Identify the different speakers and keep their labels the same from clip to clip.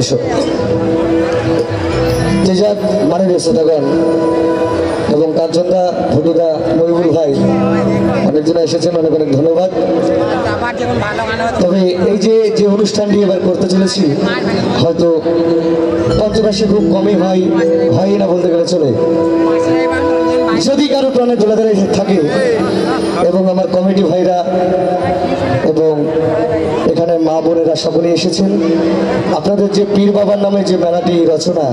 Speaker 1: এসো যে যাক মাননীয় শ্রোতাগণ এবং কাঞ্চনদা ভটুদা মহিবুল ভাই অনেকজন এসেছেন, অনেক অনেক ধন্যবাদ। তবে এই যে অনুষ্ঠানটি এবার করতে চলেছি হয়তো পঞ্চমাসে খুব কমই হয় না বলতে গেলে চলে। যদি কারো প্রাণে দোলাদারে থাকে এবং আমার কমিটি ভাইরা এবং এখানে মা বোনেরা সকলেই এসেছেন, আপনাদের যে পীর বাবার নামে যে মেলাটি রচনা,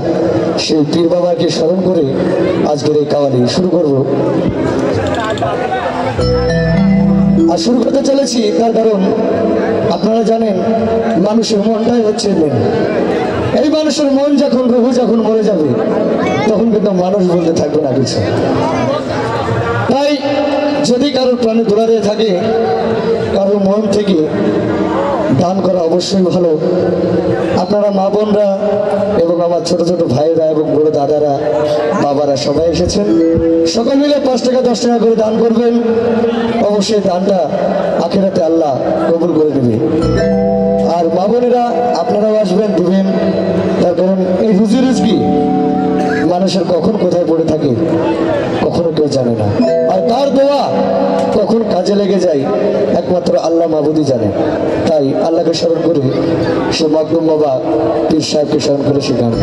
Speaker 1: সেই পীর বাবাকে স্মরণ করে আজকের এই কাওয়ালি শুরু করব। আর শুরু করতে চলেছি তার কারণ আপনারা জানেন মানুষের মনটাই হচ্ছে মেন। এই মানুষের মন যখন রুহু যখন মরে যাবে তখন কিন্তু মানুষ বলতে থাকবে না কিছু। তাই যদি কারোর প্রাণে দোলা দিয়ে থাকে, কারোর মন থেকে দান করা অবশ্যই ভালো। আপনারা মা বোনরা এবং আমার ছোট ছোট ভাইরা এবং বড় দাদারা বাবারা সবাই এসেছেন, সকল মিলে 5 টাকা 10 টাকা করে দান করবেন। অবশ্যই দানটা আখিরাতে আল্লাহ কবুল করে দেবে। আর মা বোনেরা আপনারাও আসবেন, দিবেন। তার কারণ এই রুজি রিজকি মানুষের কখন কোথায় পড়ে থাকে কখনো কেউ জানে না, আর কার দোয়া কখন কাজে লেগে যায় একমাত্র আল্লাহ মাবুদই জানে। তাই আল্লাহকে স্মরণ করে সে মকদুম বাবা পীর সাহেবকে স্মরণ করে সে গান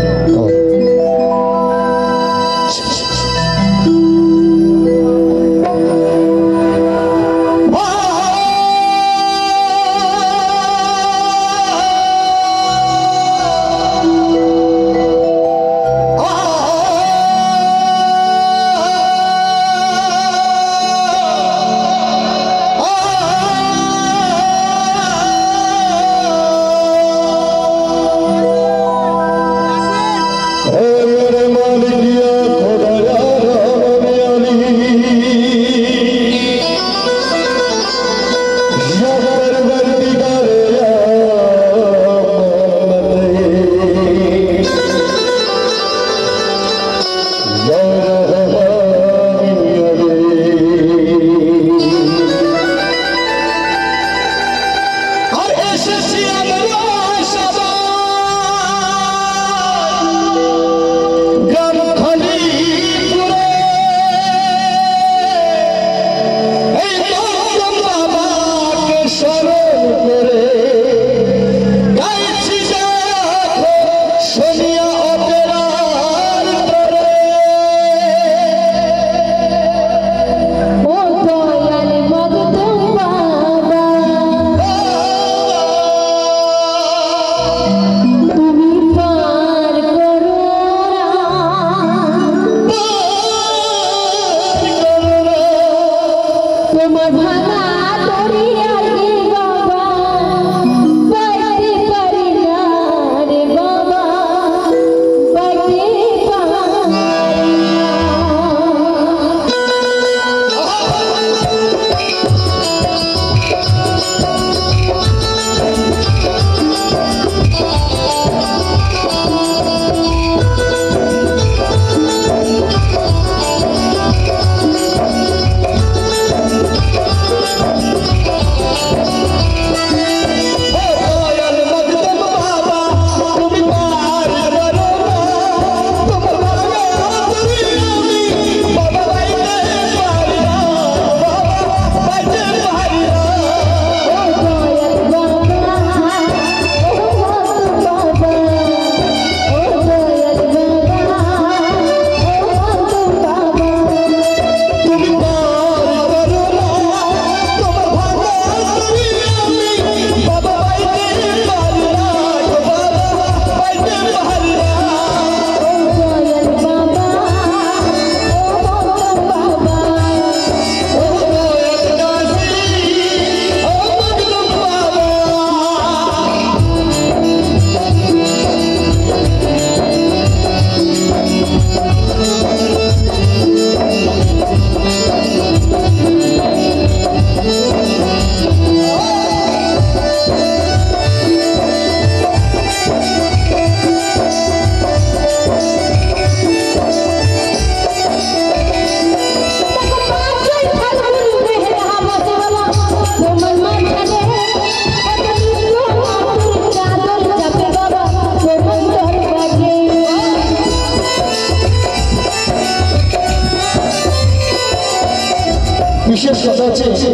Speaker 1: বসে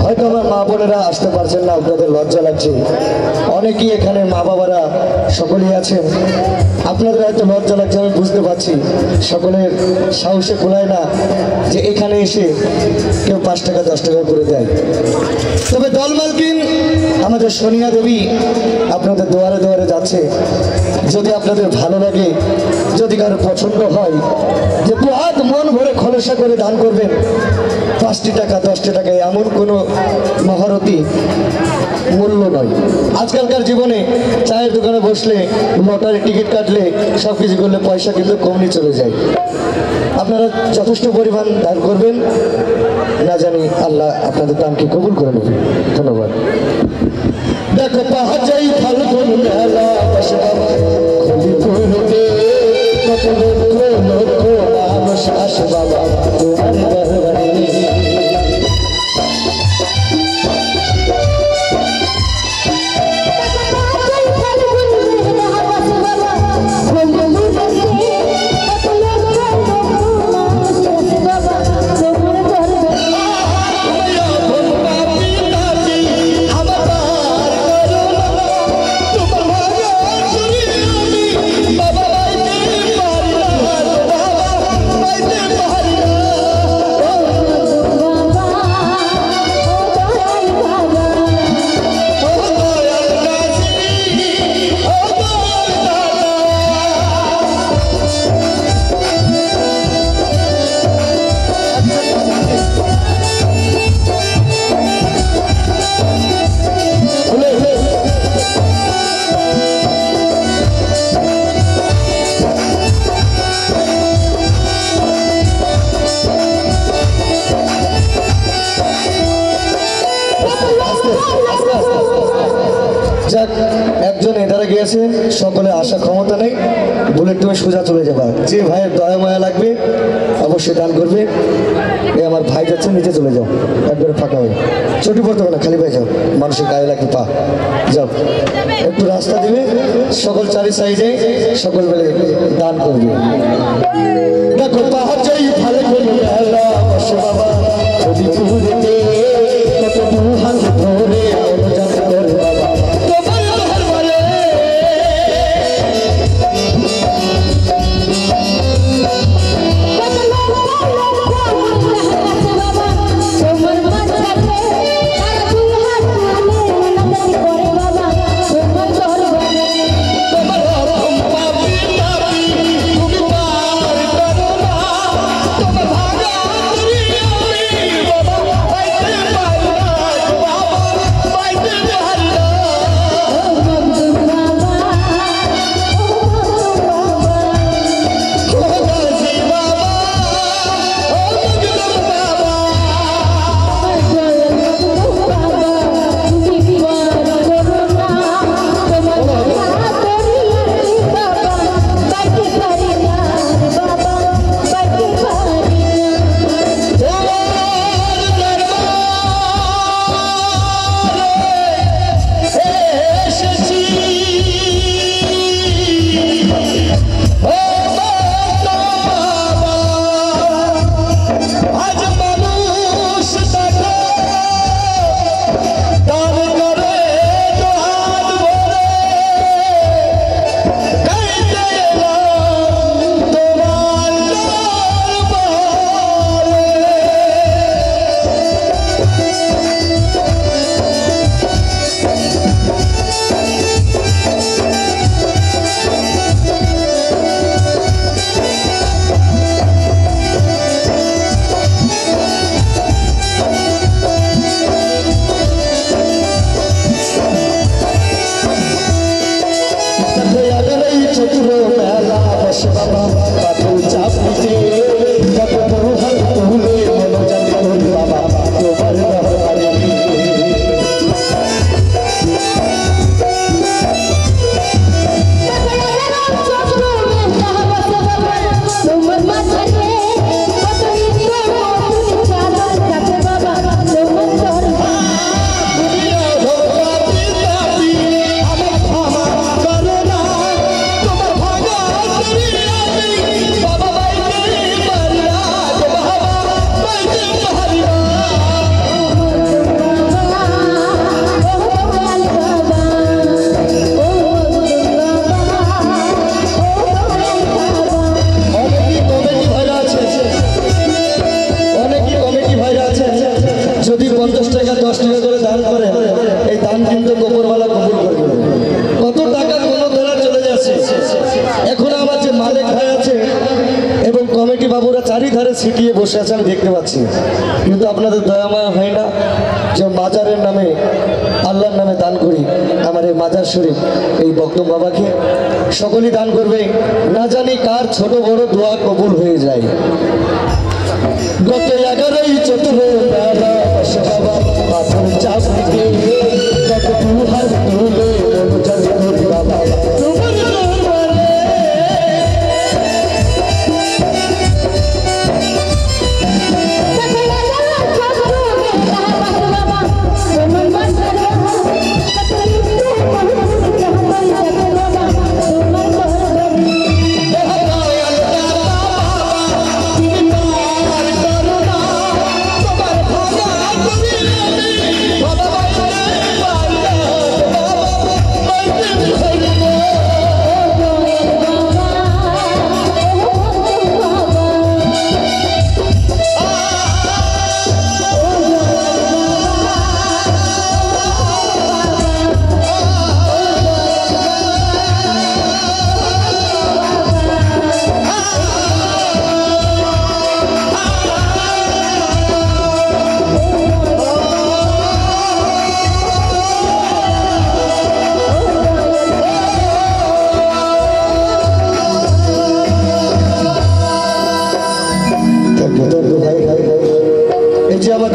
Speaker 1: হয়তো আমার মা বোনেরা আসতে পারছেন না, আপনাদের লজ্জা লাগছে। অনেকেই এখানে মা বাবারা সকলেই আছেন, আপনাদের হয়তো লজ্জা লাগছে, আমি বুঝতে পারছি। সকলের সাহসে কুলায় না যে এখানে এসে কেউ 5 টাকা 10 টাকা করে দেয়। তবে দল মালকিন আমাদের সোনিয়া দেবী আপনাদের দুয়ারে দুয়ারে যাচ্ছে। যদি আপনাদের ভালো লাগে, যদি কারো পছন্দ হয়, যে 2 হাত মন ভরে খরচা করে দান করবেন, 5টি টাকা 10টি টাকা এমন কোনো মহারতী মূল্য নয়। আজকালকার জীবনে চায়ের দোকানে বসলে, লটারি টিকিট কাটলে, সব কিছু করলে পয়সা কিন্তু কমই চলে যায়। আপনারা যথেষ্ট পরিমাণ দান করবেন, না জানি আল্লাহ আপনাদের দানকে কবুল করে নেবেন। ধন্যবাদ। দেখো পাহাড় যাই ফাল্গুন মেলা বসে বাবা খুলিপুরতে, কত লক্ষ মানুষ আসে বাবা তোমার দরবারে। যাক, একজন এধারে গিয়েছে, সকলে আশা ক্ষমতা নেই, বুলেট তুমি সোজা চলে যাবা। যে ভাইয়ের দয়া মায়া লাগবে অবশ্যই দান করবে। এই আমার ভাই যাচ্ছে, নিচে চলে যাও, একবারে ফাঁকা হয়ে চটি পড়তে হবে না, খালি ভাই যাও, মানুষের গায়ে লাগবে পা, যাও একটু রাস্তা দিবে, সকল চারি সাইডে সকল মিলে দান করবে। দেখো পাহাড় যাই ভালো করে মেলা বসে বাবা খুলিপুরতে, কত দুহাত ধরে অনুযান করে বাবা তোমার দরবারে। বসে আছে আমি দেখতে পাচ্ছি, কিন্তু আপনাদের দয়াময় হয় না যে মাজারের নামে, আল্লাহর নামে দান করি আমার এই মাজার শরীফ এই বকদম বাবাকে। সকলেই দান করবে, না জানি কার ছোট বড় দোয়া কবুল হয়ে যায়। গত 11ই চৈত্র বেলা বাবা পাথর চাপ দিয়ে কত হাত তুলে বাবা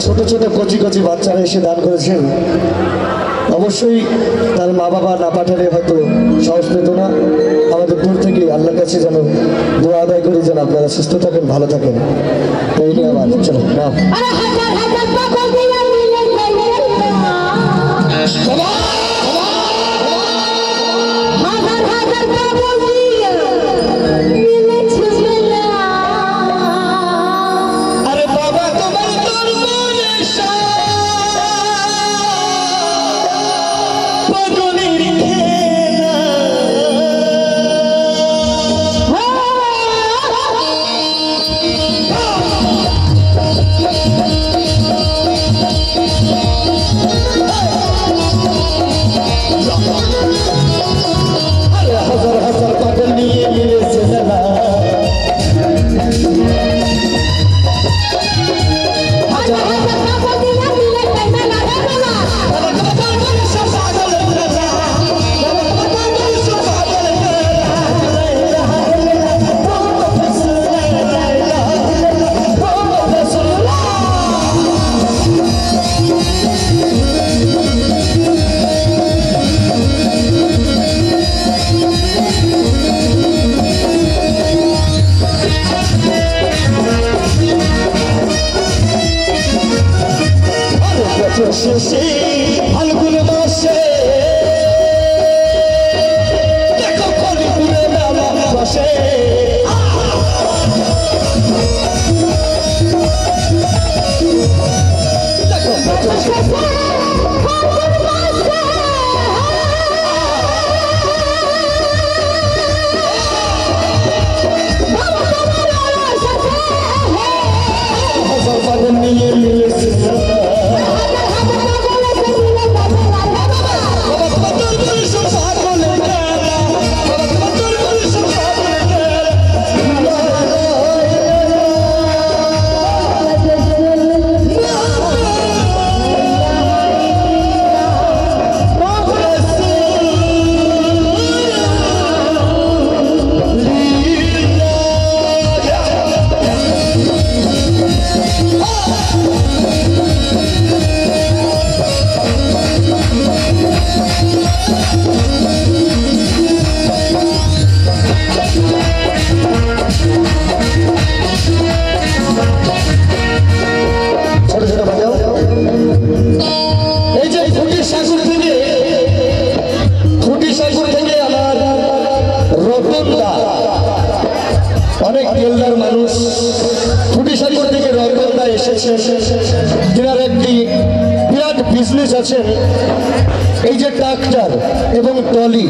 Speaker 1: ছোট ছোট কচি কচি বাচ্চারা এসে দান করেছেন। অবশ্যই তার মা বাবা না পাঠালে হয়তো সাহস পেত না। আমাদের দূর থেকে আল্লাহর কাছে যেন দোয়া আদায় করি যেন আপনারা সুস্থ থাকেন, ভালো থাকেন। এই নিয়ে আমার চলো নাও। ফাল্গুন মাসে দেখো কলিপুরে মেলা বসে, নিয়ে মিলেছে অনেক দিলদার মানুষ ফুটিসাগর থেকে রতনদা এসেছে, যার একটি বিরাট বিজনেস আছে। এই যে ট্রাক্টর এবং ট্রলি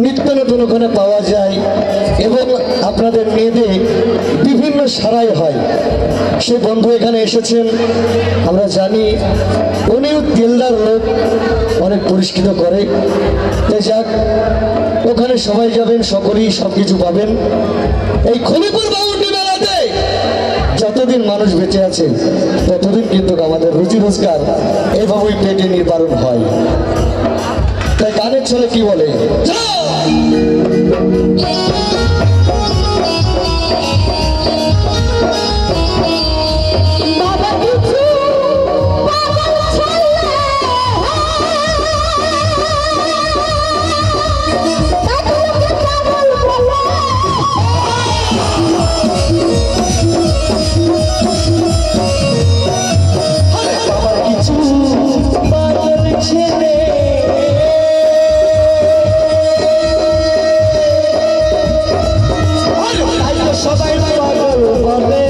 Speaker 1: নিত্য নতুন ওখানে পাওয়া যায় এবং আপনাদের মেয়েদের বিভিন্ন সারাই হয়। সে বন্ধু এখানে এসেছেন, আমরা জানি উনিও দিলদার লোক, অনেক পরিষ্কৃত করে। তাই যাক, ওখানে সবাই যাবেন, সকলেই সব কিছু পাবেন। এই খলিপুর বাউন্ডি মেলাতে যতদিন মানুষ বেঁচে আছে ততদিন কিন্তু আমাদের রুজি রোজগার এভাবেই পেটে নির্বারণ হয়। তাই গানের ছেলে কি বলে,
Speaker 2: সবাই পাগল বলে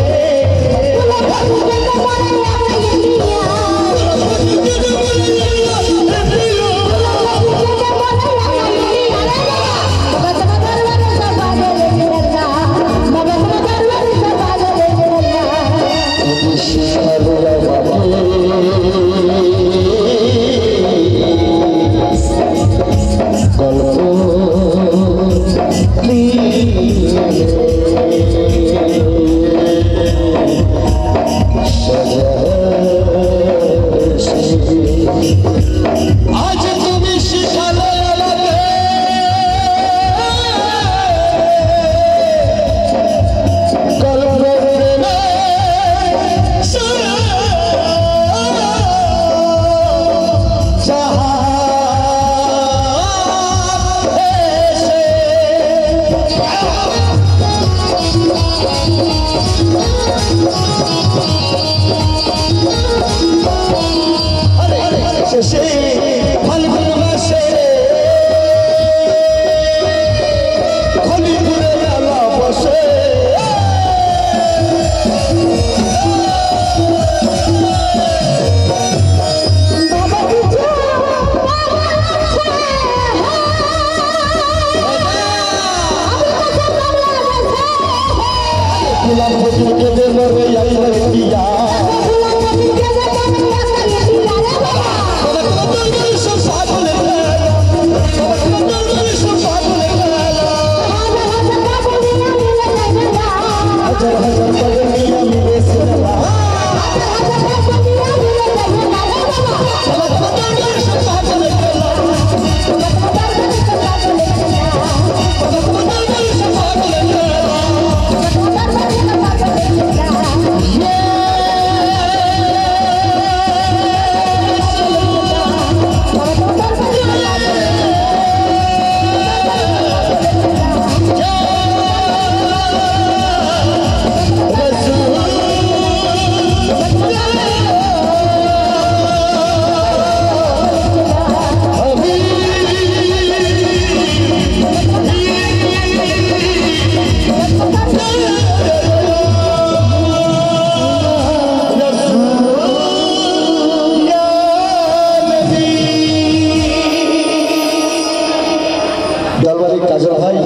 Speaker 1: কাজল ভাই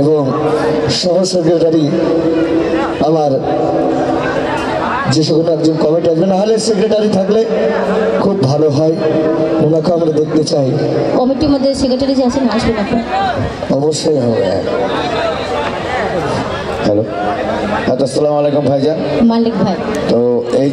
Speaker 1: এবং সহ সেক্রেটারি আমার যে সকল একজন কমিটি আসবে, না হলে সেক্রেটারি থাকলে খুব ভালো হয়, ওনাকে আমরা দেখতে চাই।
Speaker 3: কমিটির মধ্যে সেক্রেটারি যে আছেন আসবেন আপনি?
Speaker 1: অবশ্যই হবে। হ্যালো, আসসালামু আলাইকুম ভাইজান।
Speaker 3: মালিক ভাই,
Speaker 1: তো এই